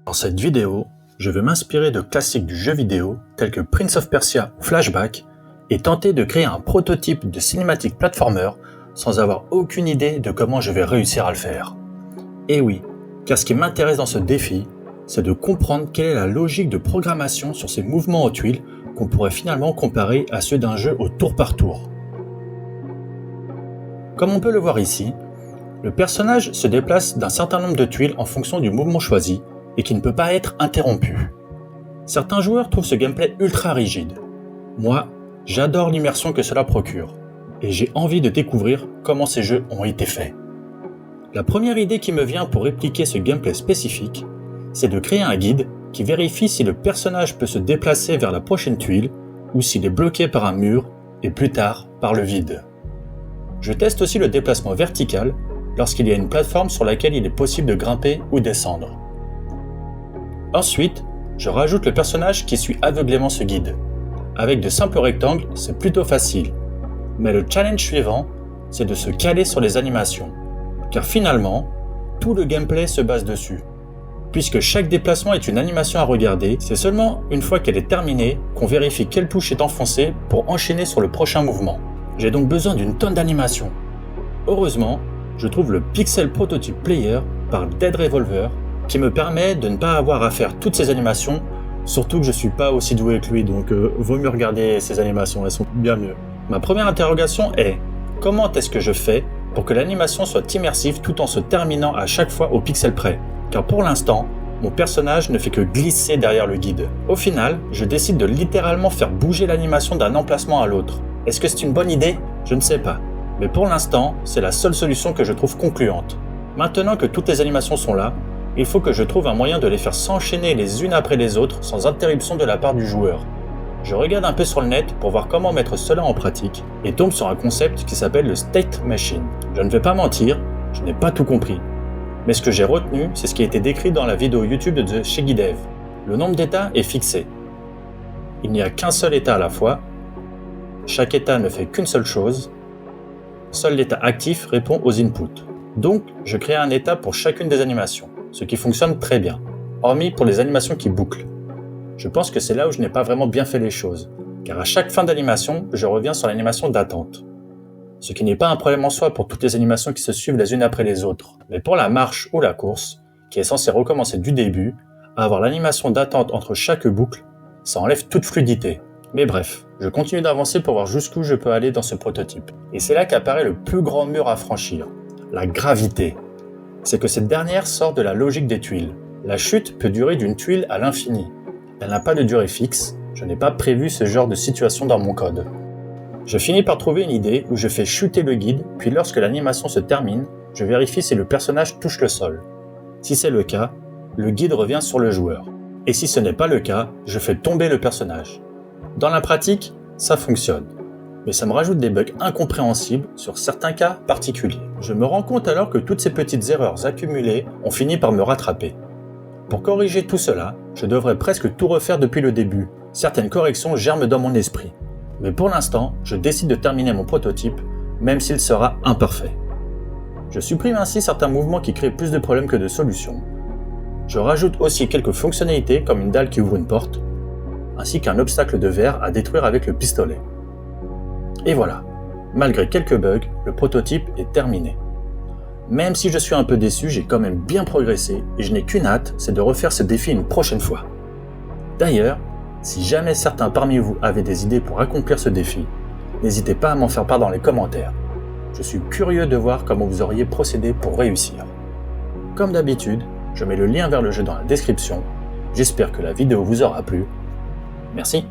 Dans cette vidéo, je vais m'inspirer de classiques du jeu vidéo tels que Prince of Persia ou Flashback et tenter de créer un prototype de cinématique platformer sans avoir aucune idée de comment je vais réussir à le faire. Et oui, car ce qui m'intéresse dans ce défi, c'est de comprendre quelle est la logique de programmation sur ces mouvements aux tuiles qu'on pourrait finalement comparer à ceux d'un jeu au tour par tour. Comme on peut le voir ici, le personnage se déplace d'un certain nombre de tuiles en fonction du mouvement choisi et qui ne peut pas être interrompu. Certains joueurs trouvent ce gameplay ultra rigide. Moi, j'adore l'immersion que cela procure et j'ai envie de découvrir comment ces jeux ont été faits. La première idée qui me vient pour répliquer ce gameplay spécifique, c'est de créer un guide qui vérifie si le personnage peut se déplacer vers la prochaine tuile ou s'il est bloqué par un mur et plus tard par le vide. Je teste aussi le déplacement vertical lorsqu'il y a une plateforme sur laquelle il est possible de grimper ou descendre. Ensuite, je rajoute le personnage qui suit aveuglément ce guide. Avec de simples rectangles, c'est plutôt facile. Mais le challenge suivant, c'est de se caler sur les animations. Car finalement, tout le gameplay se base dessus. Puisque chaque déplacement est une animation à regarder, c'est seulement une fois qu'elle est terminée qu'on vérifie quelle touche est enfoncée pour enchaîner sur le prochain mouvement. J'ai donc besoin d'une tonne d'animations. Heureusement, je trouve le Pixel Prototype Player par Dead Revolver qui me permet de ne pas avoir à faire toutes ces animations, surtout que je suis pas aussi doué que lui, donc vaut mieux regarder ces animations, elles sont bien mieux. Ma première interrogation est, comment est-ce que je fais pour que l'animation soit immersive tout en se terminant à chaque fois au pixel près? Car pour l'instant, mon personnage ne fait que glisser derrière le guide. Au final, je décide de littéralement faire bouger l'animation d'un emplacement à l'autre. Est-ce que c'est une bonne idée? Je ne sais pas. Mais pour l'instant, c'est la seule solution que je trouve concluante. Maintenant que toutes les animations sont là, il faut que je trouve un moyen de les faire s'enchaîner les unes après les autres sans interruption de la part du joueur. Je regarde un peu sur le net pour voir comment mettre cela en pratique et tombe sur un concept qui s'appelle le State Machine. Je ne vais pas mentir, je n'ai pas tout compris. Mais ce que j'ai retenu, c'est ce qui a été décrit dans la vidéo YouTube de The Shaggy Dev. Le nombre d'états est fixé. Il n'y a qu'un seul état à la fois. Chaque état ne fait qu'une seule chose. Seul l'état actif répond aux inputs. Donc, je crée un état pour chacune des animations, ce qui fonctionne très bien, hormis pour les animations qui bouclent. Je pense que c'est là où je n'ai pas vraiment bien fait les choses, car à chaque fin d'animation, je reviens sur l'animation d'attente. Ce qui n'est pas un problème en soi pour toutes les animations qui se suivent les unes après les autres, mais pour la marche ou la course, qui est censée recommencer du début, avoir l'animation d'attente entre chaque boucle, ça enlève toute fluidité. Mais bref, je continue d'avancer pour voir jusqu'où je peux aller dans ce prototype. Et c'est là qu'apparaît le plus grand mur à franchir, la gravité. C'est que cette dernière sort de la logique des tuiles. La chute peut durer d'une tuile à l'infini. Elle n'a pas de durée fixe, je n'ai pas prévu ce genre de situation dans mon code. Je finis par trouver une idée où je fais chuter le guide, puis lorsque l'animation se termine, je vérifie si le personnage touche le sol. Si c'est le cas, le guide revient sur le joueur. Et si ce n'est pas le cas, je fais tomber le personnage. Dans la pratique, ça fonctionne. Mais ça me rajoute des bugs incompréhensibles sur certains cas particuliers. Je me rends compte alors que toutes ces petites erreurs accumulées ont fini par me rattraper. Pour corriger tout cela, je devrais presque tout refaire depuis le début. Certaines corrections germent dans mon esprit. Mais pour l'instant, je décide de terminer mon prototype, même s'il sera imparfait. Je supprime ainsi certains mouvements qui créent plus de problèmes que de solutions. Je rajoute aussi quelques fonctionnalités comme une dalle qui ouvre une porte, ainsi qu'un obstacle de verre à détruire avec le pistolet. Et voilà, malgré quelques bugs, le prototype est terminé. Même si je suis un peu déçu, j'ai quand même bien progressé et je n'ai qu'une hâte, c'est de refaire ce défi une prochaine fois. D'ailleurs, si jamais certains parmi vous avaient des idées pour accomplir ce défi, n'hésitez pas à m'en faire part dans les commentaires. Je suis curieux de voir comment vous auriez procédé pour réussir. Comme d'habitude, je mets le lien vers le jeu dans la description. J'espère que la vidéo vous aura plu. Merci.